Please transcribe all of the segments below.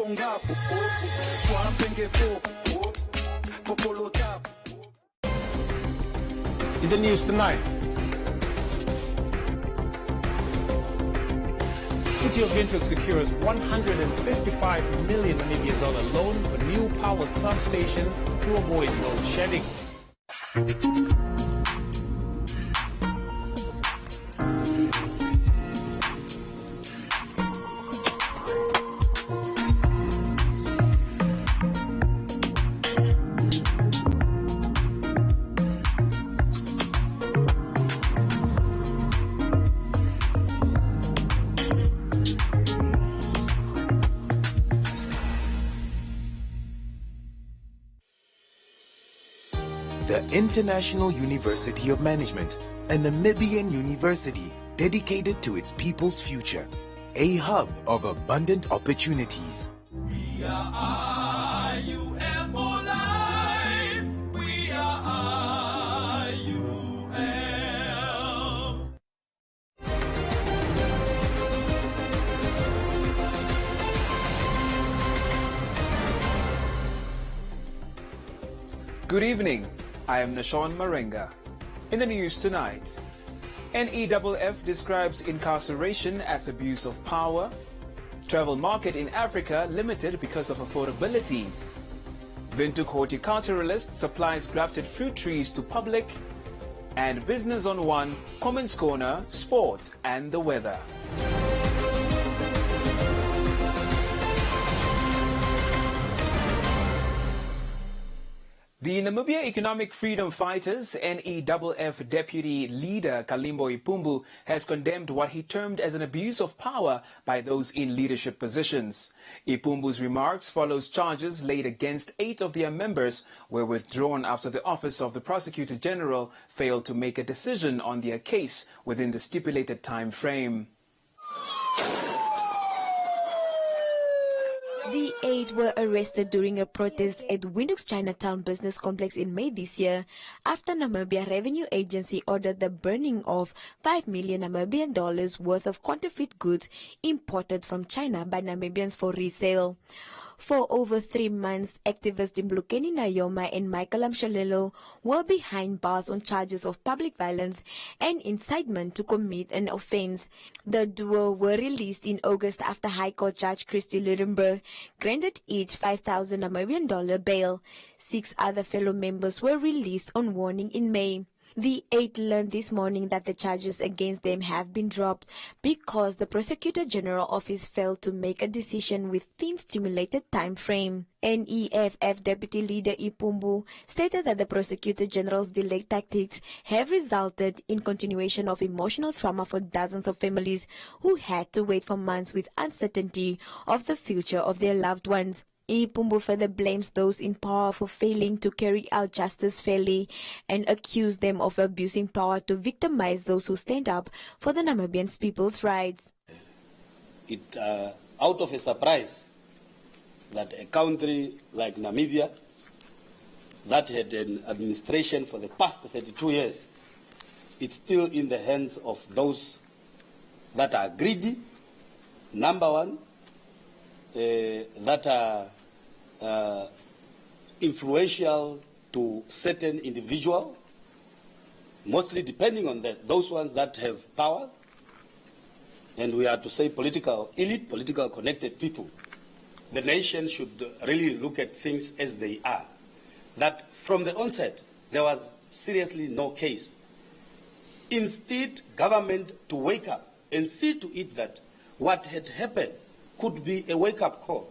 In the news tonight, City of Windhoek secures $155 million Namibian loan for new power substation to avoid load shedding. The International University of Management, a Namibian university dedicated to its people's future, a hub of abundant opportunities. We are IUM for life. We are IUM. Good evening. I am Nashon Marenga. In the news tonight, NEFF describes incarceration as abuse of power. Travel market in Africa limited because of affordability. Windhoek horticulturalist supplies grafted fruit trees to public. And Business on One, Comments Corner, Sport and the weather. The Namibia Economic Freedom Fighters, NEFF Deputy Leader Kalimbo Ipumbu has condemned what he termed as an abuse of power by those in leadership positions. Ipumbu's remarks follows charges laid against 8 of their members were withdrawn after the Office of the Prosecutor General failed to make a decision on their case within the stipulated time frame. The 8 were arrested during a protest at Windhoek's Chinatown business complex in May this year after Namibia Revenue Agency ordered the burning of $5 million Namibian worth of counterfeit goods imported from China by Namibians for resale. For over 3 months, activists Dimblukeni Nayoma and Michael Amshalelo were behind bars on charges of public violence and incitement to commit an offense. The duo were released in August after High Court Judge Christy Ludenberg granted each $5,000 Namibian bail. 6 other fellow members were released on warning in May. The 8 learned this morning that the charges against them have been dropped because the Prosecutor General Office failed to make a decision within stimulated time frame. NEFF Deputy Leader Ipumbu stated that the Prosecutor General's delayed tactics have resulted in continuation of emotional trauma for dozens of families who had to wait for months with uncertainty of the future of their loved ones. Ipumbu further blames those in power for failing to carry out justice fairly and accused them of abusing power to victimize those who stand up for the Namibian people's rights. It out of a surprise that a country like Namibia that had an administration for the past 32 years, it's still in the hands of those that are greedy, number one, that are influential to certain individuals, mostly depending on those ones that have power, and we are to say political elite, political connected people. The nation should really look at things as they are. That from the onset, there was seriously no case. Instead, government to wake up and see to it that what had happened could be a wake-up call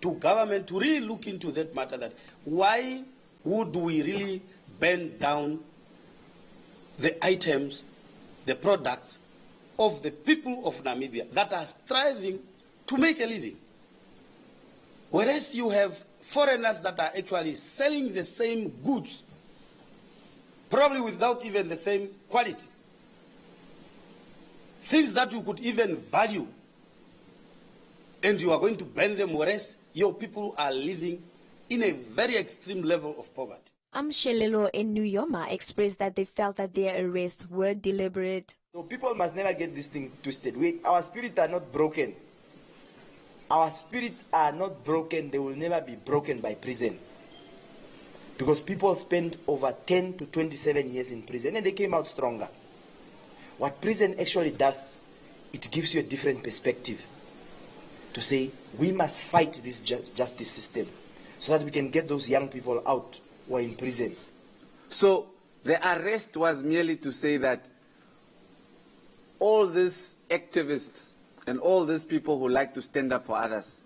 to government to really look into that matter, that why would we really burn down the items, the products of the people of Namibia that are striving to make a living. Whereas you have foreigners that are actually selling the same goods, probably without even the same quality. Things that you could even value, and you are going to ban them, whereas your people are living in a very extreme level of poverty. Amshelelo and Nuyoma expressed that they felt that their arrests were deliberate. So people must never get this thing twisted. Our spirits are not broken. our spirits are not broken, they will never be broken by prison. Because people spend over 10 to 27 years in prison and they came out stronger. What prison actually does, it gives you a different perspective to say, we must fight this justice system so that we can get those young people out who are in prison. So the arrest was merely to say that all these activists and all these people who like to stand up for others,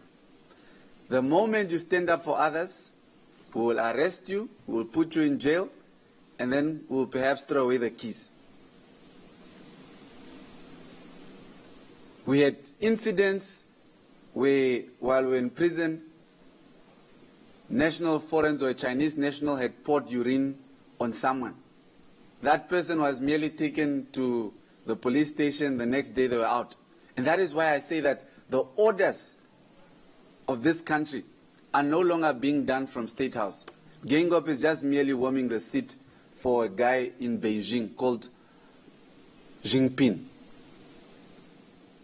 the moment you stand up for others, we will arrest you, we will put you in jail, and then we will perhaps throw away the keys. We had incidents where, while we were in prison, national foreigners or a Chinese national had poured urine on someone. That person was merely taken to the police station, the next day they were out. And that is why I say that the orders of this country are no longer being done from State House. Gengop is just merely warming the seat for a guy in Beijing called Jinping.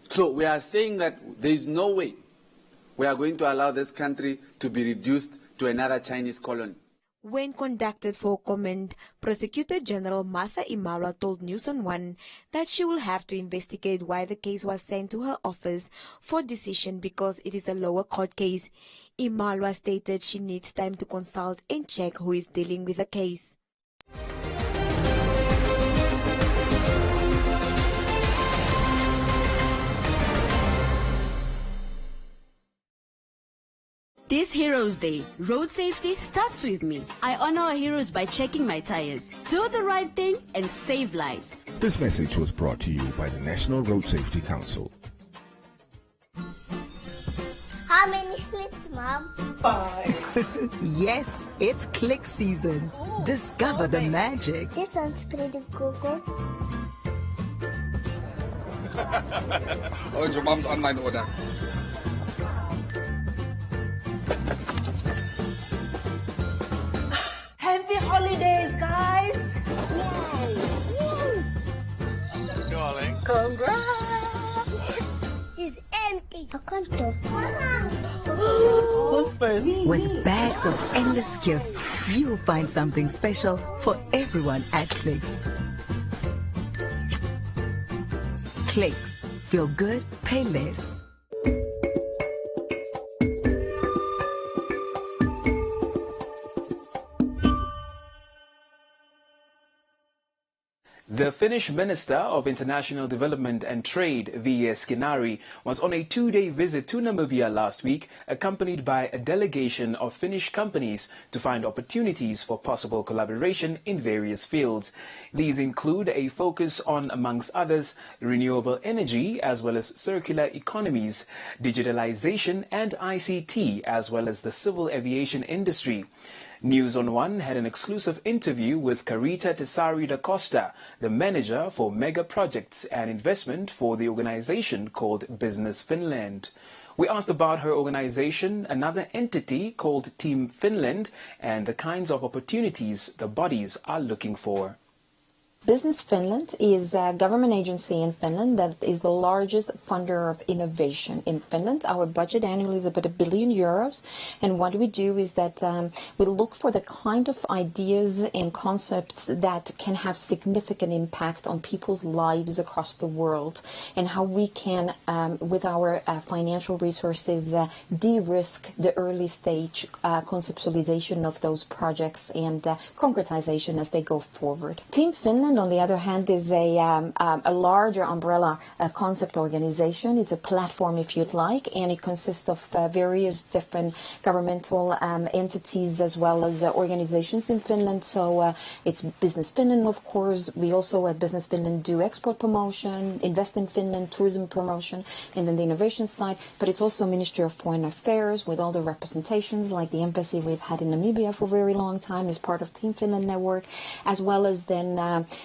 So we are saying that there is no way we are going to allow this country to be reduced to another Chinese colony. When conducted for comment, Prosecutor General Martha Imalwa told News on One that she will have to investigate why the case was sent to her office for decision because it is a lower court case. Imalwa stated she needs time to consult and check who is dealing with the case. This Heroes Day, road safety starts with me. I honor our heroes by checking my tires. Do the right thing and save lives. This message was brought to you by the National Road Safety Council. How many slips, Mom? 5. Yes, it's click season. Discover the magic. This one's pretty cool. Oh, it's your mom's online order. Happy holidays, guys! Darling. Congrats! It's empty. I can't talk. Who's first? With bags of endless gifts, you'll find something special for everyone at Clicks. Clicks. Feel good, pay less. The Finnish Minister of International Development and Trade, V.S. Skinnari, was on a 2-day visit to Namibia last week, accompanied by a delegation of Finnish companies to find opportunities for possible collaboration in various fields. These include a focus on, amongst others, renewable energy as well as circular economies, digitalization and ICT, as well as the civil aviation industry. News on One had an exclusive interview with Carita Tesari da Costa, the manager for mega projects and investment for the organization called Business Finland. We asked about her organization, another entity called Team Finland, and the kinds of opportunities the bodies are looking for. Business Finland is a government agency in Finland that is the largest funder of innovation in Finland. Our budget annually is about €1 billion, and what we do is that we look for the kind of ideas and concepts that can have significant impact on people's lives across the world, and how we can, with our financial resources, de-risk the early stage conceptualization of those projects and concretization as they go forward. Team Finland, on the other hand, is a larger umbrella concept organization. It's a platform, if you'd like, and it consists of various different governmental entities as well as organizations in Finland. So it's Business Finland, of course. We also at Business Finland do export promotion, Invest in Finland, tourism promotion, and then the innovation side. But it's also Ministry of Foreign Affairs with all the representations, like the embassy we've had in Namibia for a very long time as part of Team Finland network, as well as then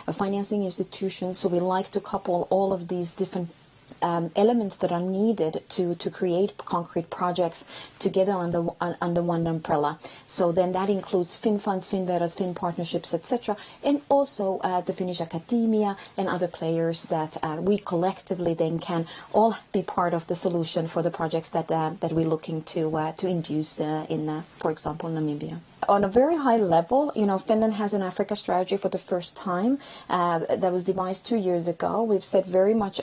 a financing institution. So we like to couple all of these different elements that are needed to create concrete projects together under one umbrella. So then that includes FinFunds, FinVeras, Fin partnerships, etc., and also the Finnish academia and other players that we collectively then can all be part of the solution for the projects that we're looking to induce in, for example, Namibia. On a very high level, Finland has an Africa strategy for the first time that was devised 2 years ago. We've set very much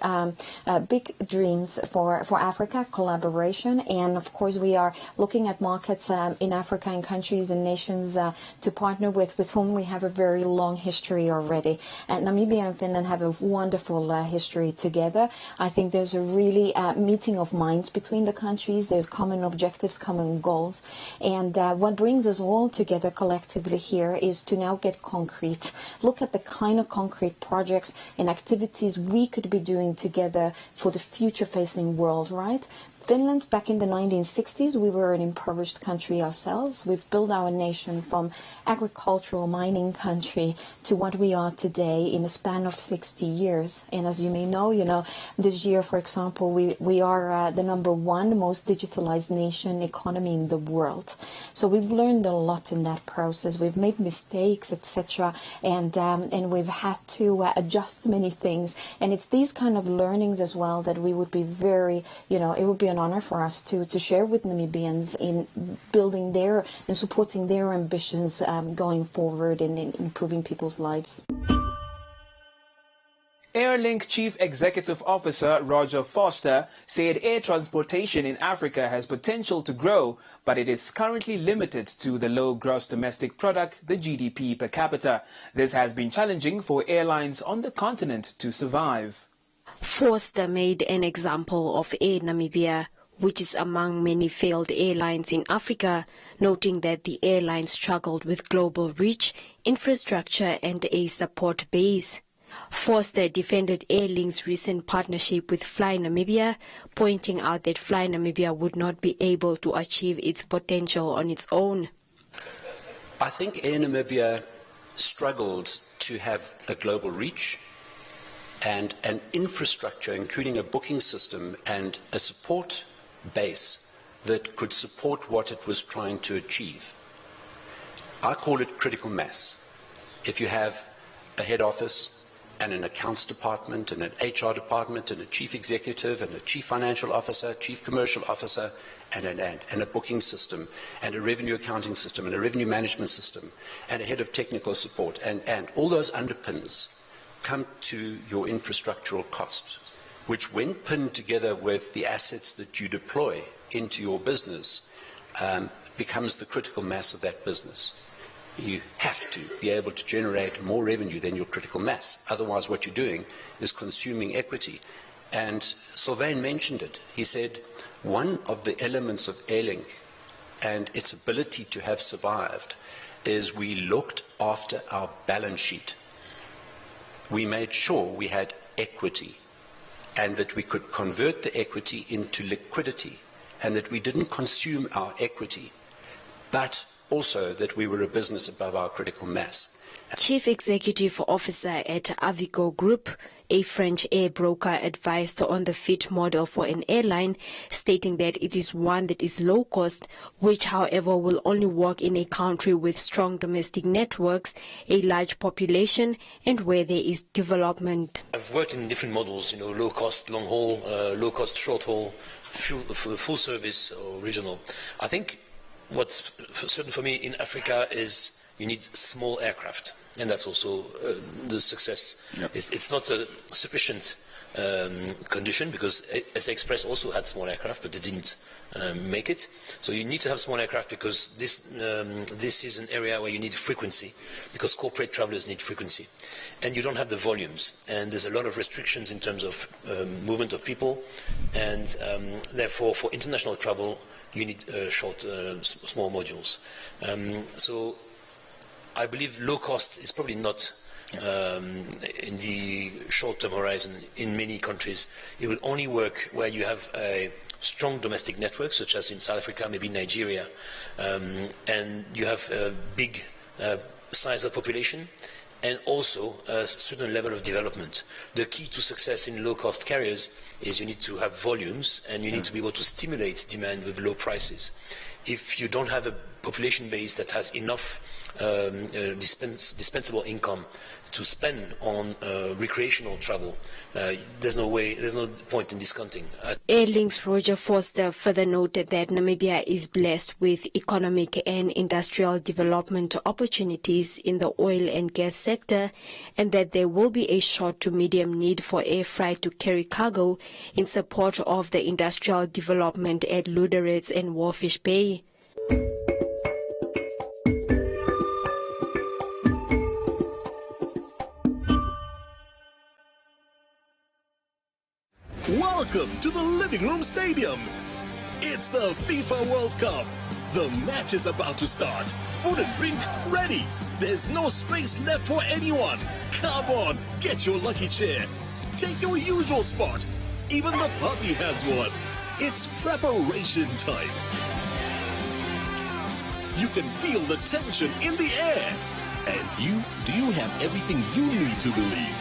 big dreams for Africa, collaboration, and of course we are looking at markets in Africa and countries and nations to partner with whom we have a very long history already. And Namibia and Finland have a wonderful history together. I think there's a really meeting of minds between the countries. There's common objectives, common goals, and what brings us all together collectively here is to now get concrete. Look at the kind of concrete projects and activities we could be doing together for the future-facing world, right? Finland, back in the 1960s, we were an impoverished country ourselves. We've built our nation from agricultural mining country to what we are today in a span of 60 years. And as you may know, this year, for example, we are the #1 most digitalized nation economy in the world. So we've learned a lot in that process. We've made mistakes, etc., and we've had to adjust many things. And it's these kind of learnings as well that we would be very, it would be an honor for us to share with Namibians in building their and supporting their ambitions going forward and in improving people's lives. Airlink Chief Executive Officer Roger Foster said air transportation in Africa has potential to grow, but it is currently limited to the low gross domestic product, the GDP per capita. This has been challenging for airlines on the continent to survive. Foster made an example of Air Namibia, which is among many failed airlines in Africa, noting that the airline struggled with global reach, infrastructure and a support base. Foster defended Airlink's recent partnership with Fly Namibia, pointing out that Fly Namibia would not be able to achieve its potential on its own. I think Air Namibia struggled to have a global reach and an infrastructure, including a booking system and a support base that could support what it was trying to achieve. I call it critical mass. If you have a head office and an accounts department and an HR department and a chief executive and a chief financial officer, chief commercial officer, and a booking system and a revenue accounting system and a revenue management system and a head of technical support and all those underpins come to your infrastructural cost, which when pinned together with the assets that you deploy into your business becomes the critical mass of that business. You have to be able to generate more revenue than your critical mass. Otherwise, what you're doing is consuming equity. And Sylvain mentioned it. He said, one of the elements of Airlink and its ability to have survived is we looked after our balance sheet. We made sure we had equity and that we could convert the equity into liquidity and that we didn't consume our equity, but also that we were a business above our critical mass. Chief Executive Officer at Avico Group, a French air broker, advised on the FIT model for an airline, stating that it is one that is low cost, which however will only work in a country with strong domestic networks, a large population, and where there is development. I've worked in different models, low cost, long haul, low cost, short haul, full service or regional. I think what's certain for me in Africa is you need small aircraft, and that's also the success. Yep. It's not a sufficient condition because SA Express also had small aircraft, but they didn't make it. So you need to have small aircraft because this is an area where you need frequency, because corporate travelers need frequency, and you don't have the volumes, and there's a lot of restrictions in terms of movement of people, and therefore for international travel you need short, small modules. So I believe low cost is probably not in the short-term horizon in many countries. It will only work where you have a strong domestic network, such as in South Africa, maybe Nigeria, and you have a big size of population, and also a certain level of development. The key to success in low-cost carriers is you need to have volumes and you need to be able to stimulate demand with low prices. If you don't have a population base that has enough dispensable income to spend on recreational travel, there's no point in discounting. Airlink's Roger Foster further noted that Namibia is blessed with economic and industrial development opportunities in the oil and gas sector, and that there will be a short to medium need for air freight to carry cargo in support of the industrial development at Luderitz and Walfish Bay. Welcome to the Living Room Stadium. It's the FIFA World Cup. The match is about to start. Food and drink ready. There's no space left for anyone. Come on, get your lucky chair. Take your usual spot. Even the puppy has one. It's preparation time. You can feel the tension in the air. And do you have everything you need to believe?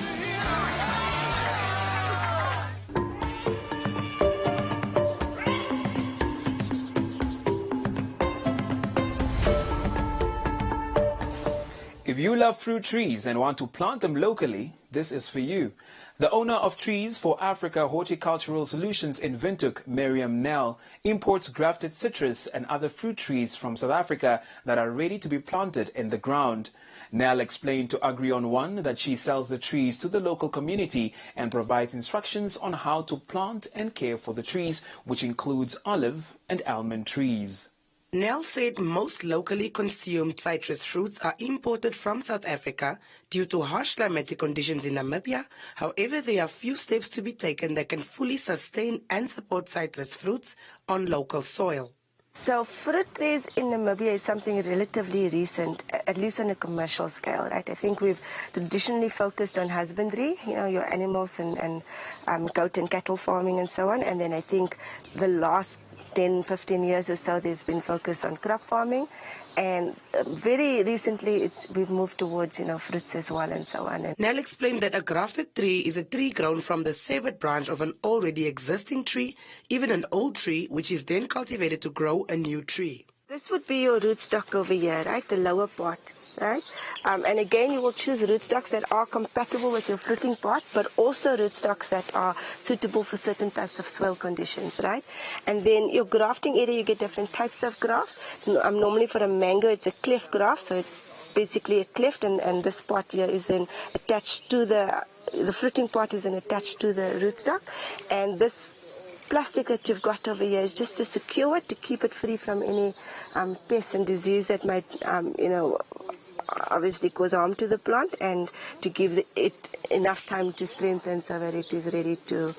If you love fruit trees and want to plant them locally, this is for you. The owner of Trees for Africa Horticultural Solutions in Windhoek, Miriam Nell, imports grafted citrus and other fruit trees from South Africa that are ready to be planted in the ground. Nell explained to Agri on One that she sells the trees to the local community and provides instructions on how to plant and care for the trees, which includes olive and almond trees. Nell said most locally consumed citrus fruits are imported from South Africa due to harsh climatic conditions in Namibia. However, there are few steps to be taken that can fully sustain and support citrus fruits on local soil. So fruit trees in Namibia is something relatively recent, at least on a commercial scale, right? I think we've traditionally focused on husbandry, your animals and goat and cattle farming and so on. And then I think the last 10, 15 years or so, there's been focus on crop farming. And very recently, we've moved towards, fruits as well and so on. Nell explained that a grafted tree is a tree grown from the severed branch of an already existing tree, even an old tree, which is then cultivated to grow a new tree. This would be your rootstock over here, right? The lower part, right? And again, you will choose rootstocks that are compatible with your fruiting part, but also rootstocks that are suitable for certain types of soil conditions, right? And then your grafting area, you get different types of graft. Normally for a mango, it's a cleft graft, so it's basically a cleft, and this part here is then attached to the fruiting part is then attached to the rootstock, and this plastic that you've got over here is just to secure it, to keep it free from any pests and disease that might, obviously cause harm to the plant, and to give it enough time to strengthen so that it is ready to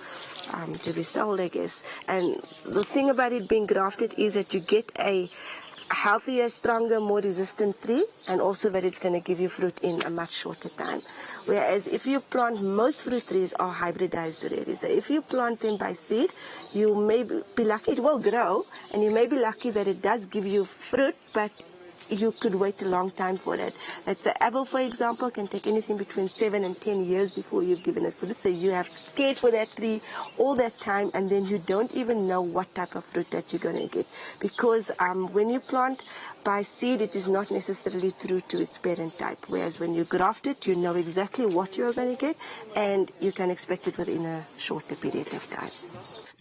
be sold, I guess. And the thing about it being grafted is that you get a healthier, stronger, more resistant tree, and also that it's going to give you fruit in a much shorter time. Whereas if you plant, most fruit trees are hybridized already. So if you plant them by seed, you may be lucky, it will grow, and you may be lucky that it does give you fruit, but you could wait a long time for that. That's an apple, for example, can take anything between 7 and 10 years before you've given it fruit. So you have cared for that tree all that time, and then you don't even know what type of fruit that you're going to get. Because when you plant by seed, it is not necessarily true to its parent type. Whereas when you graft it, you know exactly what you're going to get, and you can expect it within a shorter period of time.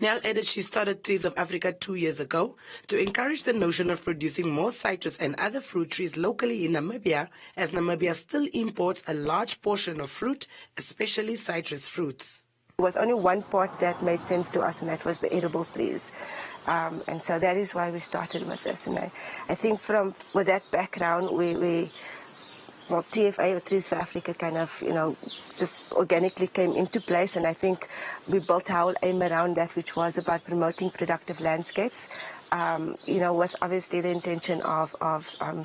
Nell added she started Trees of Africa 2 years ago to encourage the notion of producing more citrus and other fruit trees locally in Namibia, as Namibia still imports a large portion of fruit, especially citrus fruits. There was only one part that made sense to us, and that was the edible trees. And so that is why we started with this. And I think with that background, well, TFA, or Trees for Africa, kind of, just organically came into place. And I think we built our whole aim around that, which was about promoting productive landscapes, with obviously the intention of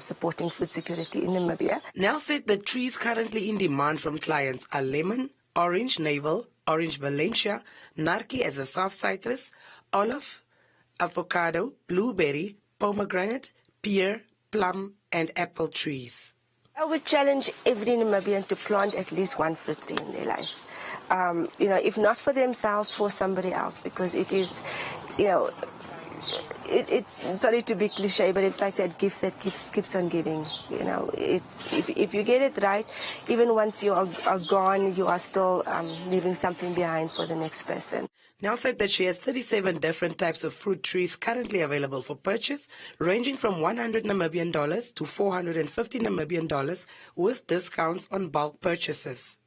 supporting food security in Namibia. Nell said the trees currently in demand from clients are lemon, orange navel, orange Valencia, narki as a soft citrus, olive, avocado, blueberry, pomegranate, pear, plum, and apple trees. I would challenge every Namibian to plant at least one fruit tree in their life. If not for themselves, for somebody else, because it is, it's sorry to be cliche, but it's like that gift that keeps on giving. If you get it right, even once you are gone, you are still leaving something behind for the next person. Nell said that she has 37 different types of fruit trees currently available for purchase, ranging from $100 Namibian to $450 Namibian, with discounts on bulk purchases.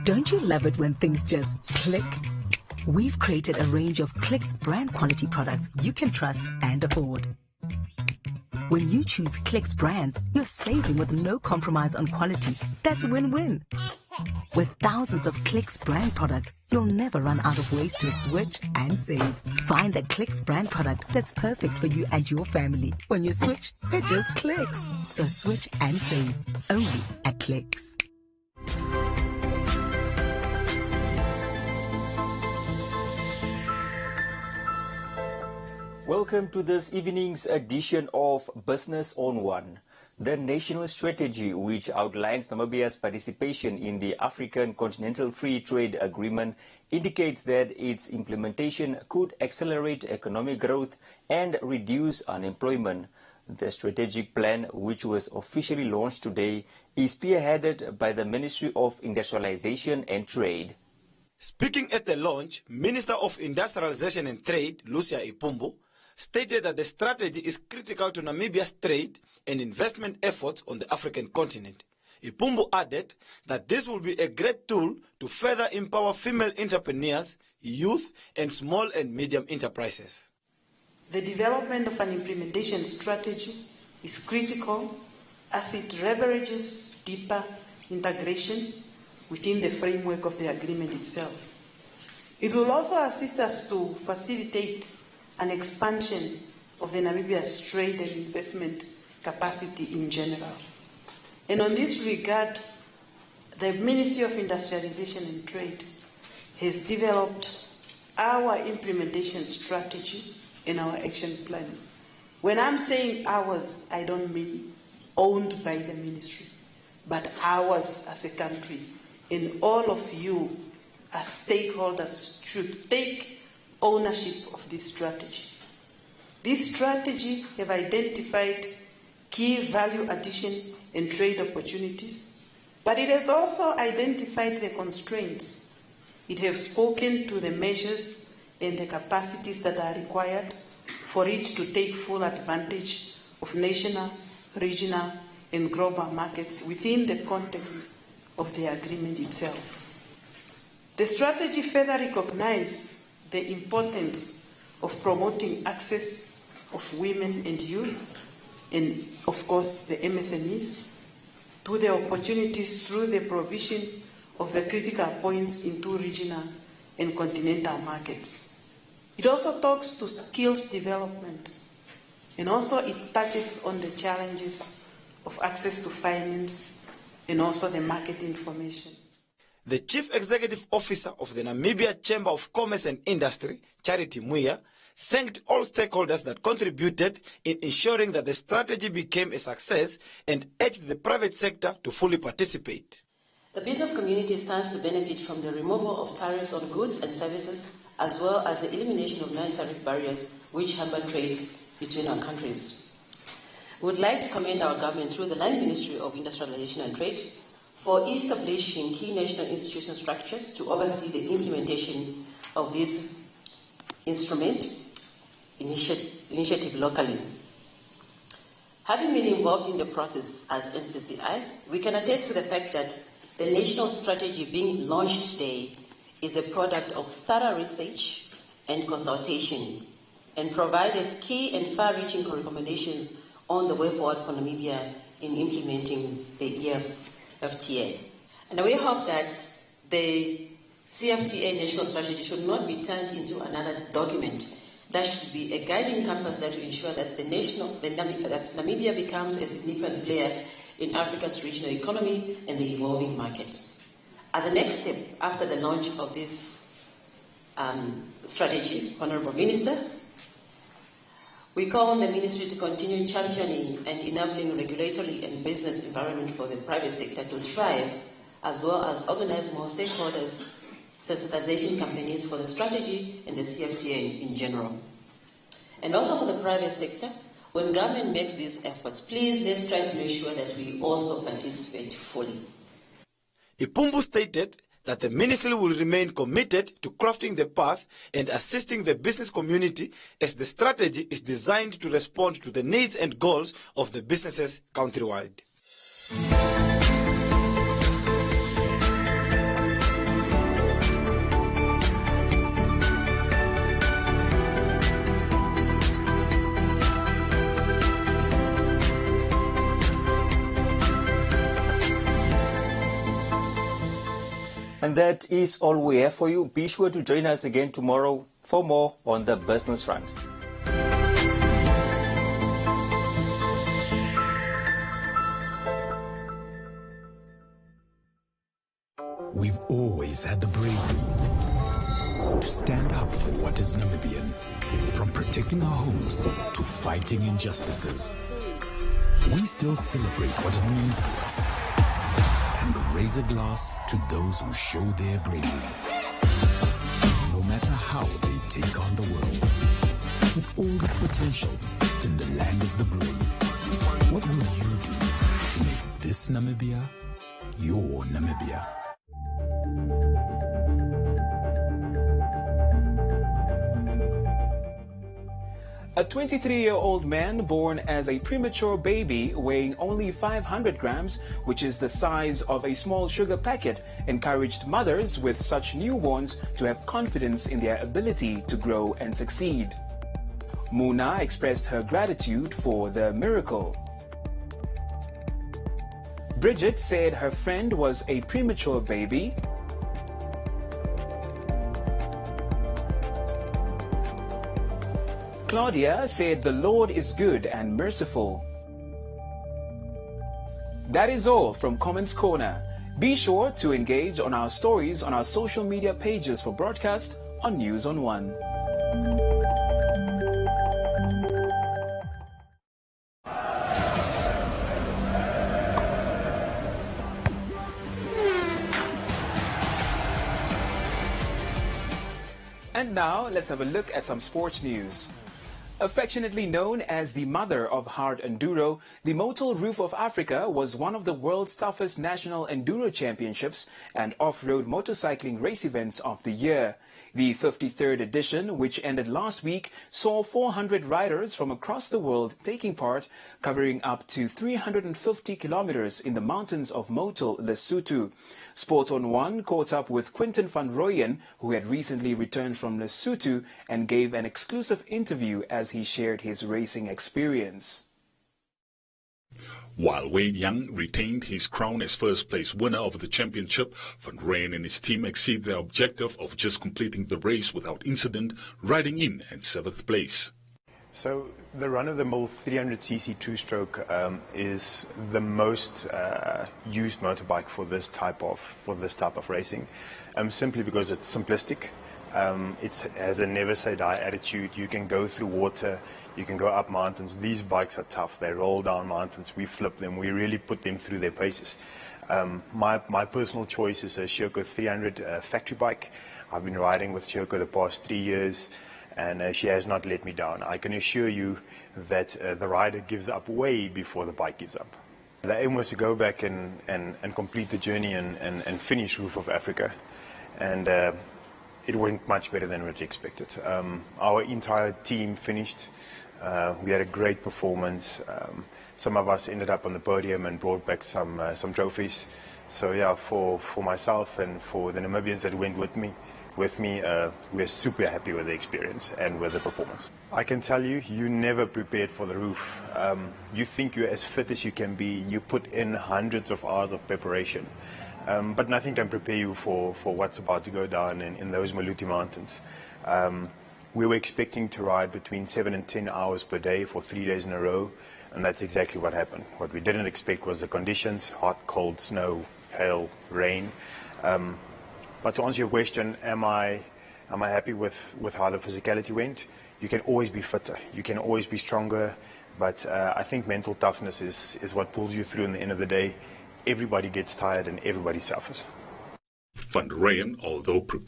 Don't you love it when things just click? We've created a range of Clicks brand quality products you can trust and afford. When you choose Clicks brands, you're saving with no compromise on quality. That's win-win. With thousands of Clicks brand products, you'll never run out of ways to switch and save. Find the Clicks brand product that's perfect for you and your family. When you switch, it just clicks. So switch and save. Only at Clicks. Welcome to this evening's edition of Business on One. The national strategy, which outlines Namibia's participation in the African Continental Free Trade Agreement, indicates that its implementation could accelerate economic growth and reduce unemployment. The strategic plan, which was officially launched today, is spearheaded by the Ministry of Industrialization and Trade. Speaking at the launch, Minister of Industrialization and Trade, Lucia Ipumbu, stated that the strategy is critical to Namibia's trade and investment efforts on the African continent. Ipumbu added that this will be a great tool to further empower female entrepreneurs, youth, and small and medium enterprises. The development of an implementation strategy is critical as it leverages deeper integration within the framework of the agreement itself. It will also assist us to facilitate an expansion of the Namibia's trade and investment capacity in general. And on this regard, the Ministry of Industrialization and Trade has developed our implementation strategy and our action plan. When I'm saying ours, I don't mean owned by the ministry, but ours as a country. And all of you as stakeholders should take ownership of this strategy. This strategy have identified key value addition and trade opportunities, but it has also identified the constraints. It has spoken to the measures and the capacities that are required for it to take full advantage of national, regional, and global markets within the context of the agreement itself. The strategy further recognizes the importance of promoting access of women and youth, and of course the MSMEs, to the opportunities through the provision of the critical points into regional and continental markets. It also talks to skills development, and also it touches on the challenges of access to finance and also the market information. The Chief Executive Officer of the Namibia Chamber of Commerce and Industry, Charity Muya, thanked all stakeholders that contributed in ensuring that the strategy became a success and urged the private sector to fully participate. The business community stands to benefit from the removal of tariffs on goods and services, as well as the elimination of non-tariff barriers which hamper trade between our countries. We would like to commend our government through the Land Ministry of Industrialization and Trade for establishing key national institution structures to oversee the implementation of this initiative locally. Having been involved in the process as NCCI, we can attest to the fact that the national strategy being launched today is a product of thorough research and consultation, and provided key and far-reaching recommendations on the way forward for Namibia in implementing the EFTA. And we hope that the CFTA national strategy should not be turned into another document. That should be a guiding compass that will ensure that Namibia becomes a significant player in Africa's regional economy and the evolving market. As a next step, after the launch of this strategy, Honourable Minister, we call on the Ministry to continue championing and enabling regulatory and business environment for the private sector to thrive, as well as organize more stakeholders, sensitization campaigns for the strategy and the CFTA in general. And also for the private sector, when government makes these efforts, please let's try to make sure that we also participate fully. Ipumbu stated that the ministry will remain committed to crafting the path and assisting the business community as the strategy is designed to respond to the needs and goals of the businesses countrywide. And that is all we have for you. Be sure to join us again tomorrow for more on the business front. We've always had the bravery to stand up for what is Namibian, from protecting our homes to fighting injustices. We still celebrate what it means to us and raise a glass to those who show their bravery. No matter how they take on the world, with all this potential in the land of the brave, what will you do to make this Namibia your Namibia? A 23-year-old man born as a premature baby weighing only 500 grams, which is the size of a small sugar packet, encouraged mothers with such newborns to have confidence in their ability to grow and succeed. Muna expressed her gratitude for the miracle. Bridget said her friend was a premature baby. Claudia said the Lord is good and merciful. That is all from Comments Corner. Be sure to engage on our stories on our social media pages for broadcast on News on One. And now let's have a look at some sports news. Affectionately known as the mother of hard enduro, the Motul Roof of Africa was one of the world's toughest national enduro championships and off-road motorcycling race events of the year. The 53rd edition, which ended last week, saw 400 riders from across the world taking part, covering up to 350 kilometers in the mountains of Motul, Lesotho. Sport on One caught up with Quinton van Rooyen, who had recently returned from Lesotho, and gave an exclusive interview as he shared his racing experience. While Wade Young retained his crown as first-place winner of the championship, Van Rooyen and his team exceeded their objective of just completing the race without incident, riding in at 7th place. So the run-of-the-mill 300cc two-stroke is the most used motorbike for this type of racing, simply because it's simplistic. It has a never-say-die attitude. You can go through water, you can go up mountains. These bikes are tough. They roll down mountains. We flip them. We really put them through their paces. My personal choice is a Shirko 300 factory bike. I've been riding with Shirko the past 3 years, and she has not let me down. I can assure you that the rider gives up way before the bike gives up. The aim was to go back and complete the journey and finish Roof of Africa. And it went much better than what we expected. Our entire team finished. We had a great performance. Some of us ended up on the podium and brought back some trophies. So yeah, for myself and for the Namibians that went with me, we're super happy with the experience and with the performance. I can tell you, you never prepared for the roof. You think you're as fit as you can be. You put in hundreds of hours of preparation. But nothing can prepare you for what's about to go down in those Maluti Mountains. We were expecting to ride between 7 and 10 hours per day for 3 days in a row, and that's exactly what happened. What we didn't expect was the conditions: hot, cold, snow, hail, rain. But to answer your question, am I happy with how the physicality went? You can always be fitter, you can always be stronger, but I think mental toughness is what pulls you through in the end of the day. Everybody gets tired and everybody suffers. Van Rijn, although prepared